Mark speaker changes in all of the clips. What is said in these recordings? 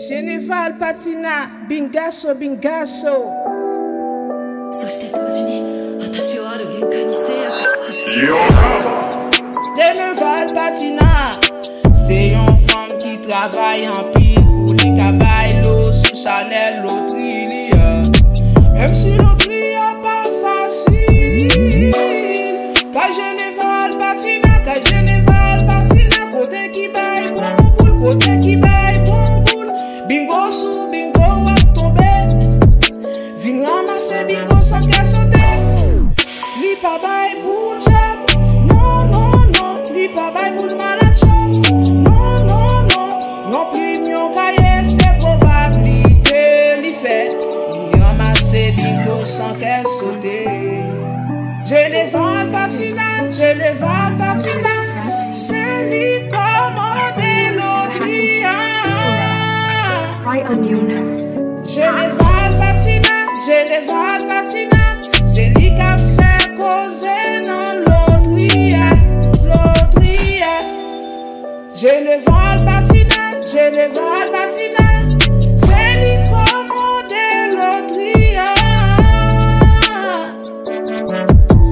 Speaker 1: Généval Patina, Bingasso, Bingasso.
Speaker 2: そして同時に私をある限界に制約し続ける。
Speaker 1: Généval Patina, c'est une femme qui travaille en pile pour les cabailles, l'eau sous Chanel, l'autre même si l'autre pas facile. Quand Généval Patina, côté qui baille bon boule, côté qui baille bon boule. Bingo sous bingo à tomber, vin ramasser bingo sans qu'elle sauter. Li pas baille boule j'aime, non non non. Li pas baille boule malade j'aime, non non non. Non plus mieux cahier c'est probabilité li fait. Li ramasser bingo sans qu'elle sauter. Généval Patina, Généval Patina, c'est lui commandé l'autre. Généval Patina, Généval Patina, c'est lui qui a fait causer dans l'autre. Généval Patina, Généval Patina, c'est lui commandé l'autre.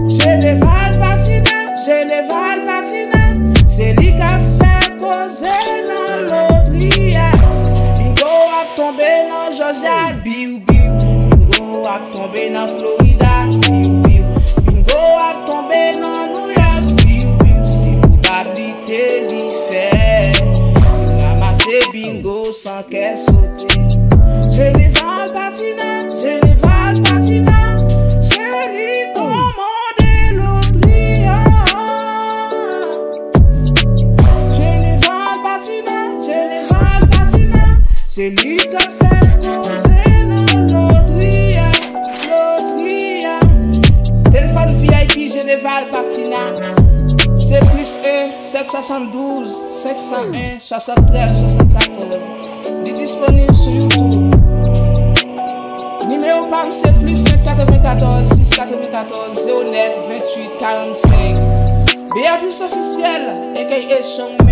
Speaker 1: Généval Patina, Généval Patina, c'est lui qui a fait causer dans l'autre. Bingo a tombé dans Georgia, biou biou. Bingo a tombé dans Florida, biou biou. Bingo a tombé dans New York, biou biou. C'est probabilité li fait. Il ramasse bingo sans qu'elle saute. Généval Patina, Généval Patina, c'est lui commandé l'autre. Généval Patina, Généval Patina, c'est lui qui a fait causer dans l'autre. Téléphone VIP Généval Patina, c'est plus 1 772 501 73 74. Il est disponible sur YouTube. Numéro PAM c'est plus 594 694 09 28 45. Béatrice officielle, aka Chong.